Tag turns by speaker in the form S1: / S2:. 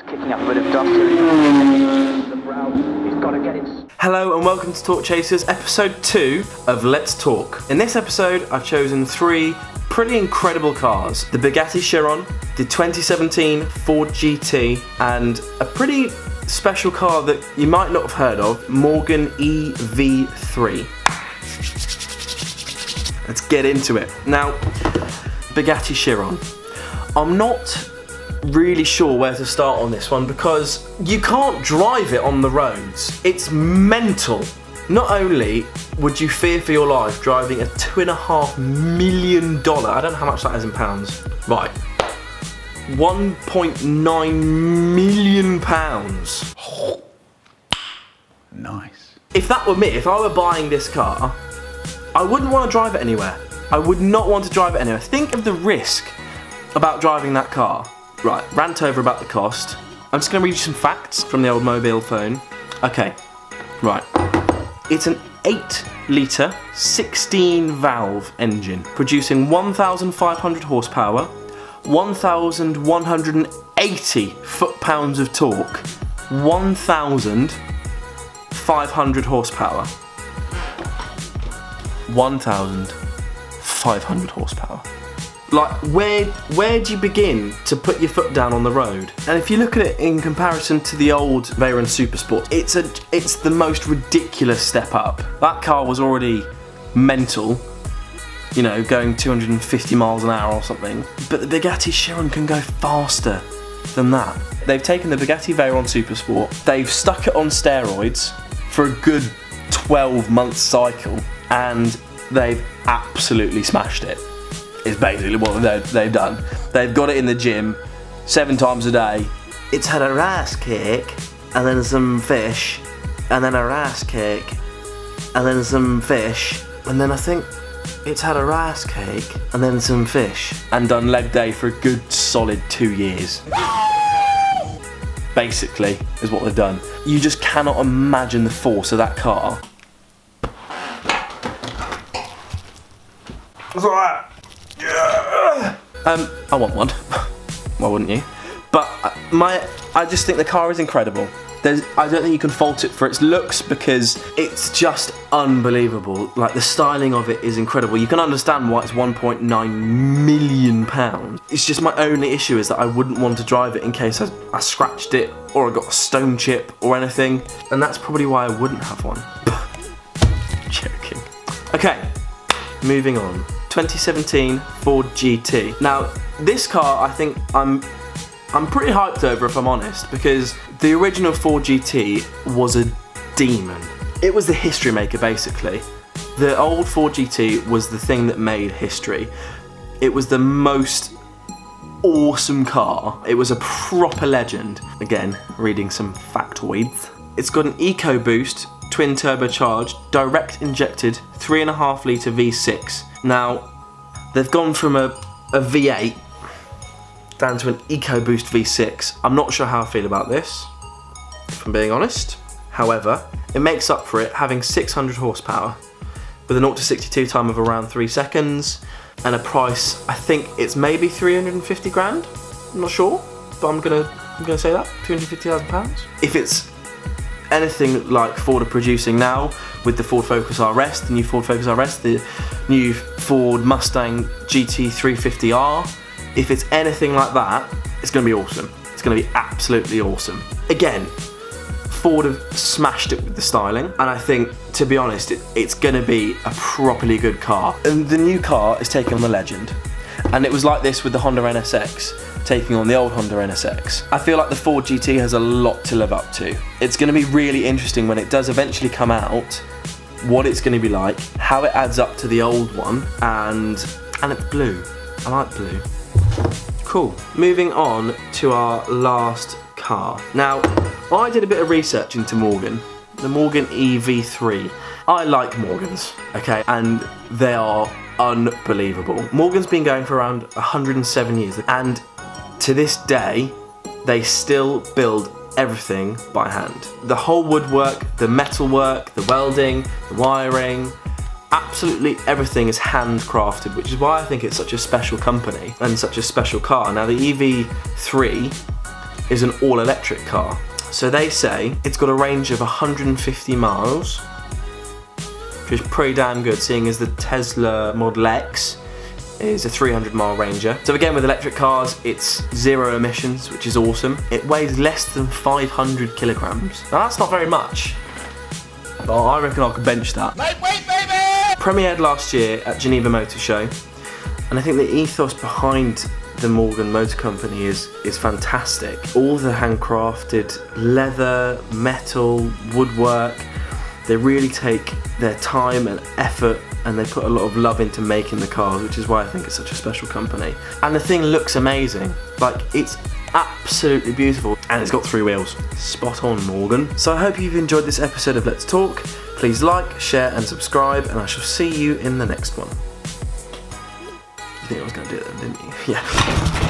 S1: Kicking up a bit of dust. The brow. He's got to get it.
S2: Hello and welcome to Talk Chasers, episode 2 of Let's Talk. In this episode, I've chosen 3 pretty incredible cars. The Bugatti Chiron, the 2017 Ford GT, and a pretty special car that you might not have heard of, Morgan EV3. Let's get into it. Now, Bugatti Chiron. I'm not really sure where to start on this one because you can't drive it on the roads. It's mental. Not only would you fear for your life driving a $2.5 million, I don't know how much that is in pounds. Right. £1.9 million.
S3: Nice.
S2: If that were me, if I were buying this car, I wouldn't want to drive it anywhere. I would not want to drive it anywhere. Think of the risk about driving that car. Right, rant over about the cost. I'm just going to read you some facts from the old mobile phone. Okay, right. It's an 8-litre, 16-valve engine, producing 1,500 horsepower, 1,180 foot-pounds of torque, 1,500 horsepower. 1,500 horsepower. Like, where do you begin to put your foot down on the road? And if you look at it in comparison to the old Veyron Supersport, it's the most ridiculous step up. That car was already mental, you know, going 250 miles an hour or something. But the Bugatti Chiron can go faster than that. They've taken the Bugatti Veyron Supersport, they've stuck it on steroids for a good 12-month cycle, and they've absolutely smashed it. Is basically what they've done. They've got it in the gym 7 times a day. It's had a rice cake, and then some fish, and then a rice cake, and then some fish, and then I think it's had a rice cake, and then some fish, and done leg day for a good solid 2 years. Basically, is what they've done. You just cannot imagine the force of that car. It's alright. I want one. Why wouldn't you? But I just think the car is incredible. I don't think you can fault it for its looks because it's just unbelievable. Like, the styling of it is incredible. You can understand why it's £1.9 million. It's just my only issue is that I wouldn't want to drive it in case I scratched it or I got a stone chip or anything. And that's probably why I wouldn't have one. Joking. Okay, moving on. 2017 Ford GT. Now, this car, I think I'm pretty hyped over, if I'm honest, because the original Ford GT was a demon. It was the history maker, basically. The old Ford GT was the thing that made history. It was the most awesome car. It was a proper legend. Again, reading some factoids. It's got an EcoBoost, twin turbocharged, direct injected 3.5 litre V6. Now, they've gone from a V8 down to an EcoBoost V6. I'm not sure how I feel about this, if I'm being honest. However, it makes up for it having 600 horsepower with a 0 to 62 time of around 3 seconds and a price, I think it's maybe 350 grand. I'm not sure, but I'm gonna say that, £250,000. If it's anything like Ford are producing now with the Ford Focus RS, the new Ford Focus RS, the new Ford Mustang GT350R, if it's anything like that, it's going to be awesome. It's going to be absolutely awesome. Again, Ford have smashed it with the styling, and I think, to be honest, it's going to be a properly good car. And the new car is taking on the legend. And it was like this with the Honda NSX taking on the old Honda NSX. I feel like the Ford GT has a lot to live up to. It's going to be really interesting when it does eventually come out, what it's going to be like, how it adds up to the old one, and it's blue. I like blue. Cool. Moving on to our last car. Now, I did a bit of research into Morgan, the Morgan EV3. I like Morgans, okay, and they are unbelievable. Morgan's been going for around 107 years, and to this day, they still build everything by hand. The whole woodwork, the metalwork, the welding, the wiring, absolutely everything is handcrafted, which is why I think it's such a special company and such a special car. Now, the EV3 is an all-electric car. So they say it's got a range of 150 miles, which is pretty damn good, seeing as the Tesla Model X is a 300-mile ranger. So again, with electric cars, it's zero emissions, which is awesome. It weighs less than 500 kilograms. Now that's not very much, but I reckon I could bench that.
S4: Lightweight, baby!
S2: Premiered last year at Geneva Motor Show, and I think the ethos behind the Morgan Motor Company is fantastic. All the handcrafted leather, metal, woodwork, they really take their time and effort and they put a lot of love into making the cars, which is why I think it's such a special company. And the thing looks amazing. Like, it's absolutely beautiful, and it's got 3 wheels. Spot on, Morgan. So I hope you've enjoyed this episode of Let's Talk. Please like, share and subscribe, and I shall see you in the next one. You think I was going to do it then, didn't you? Yeah.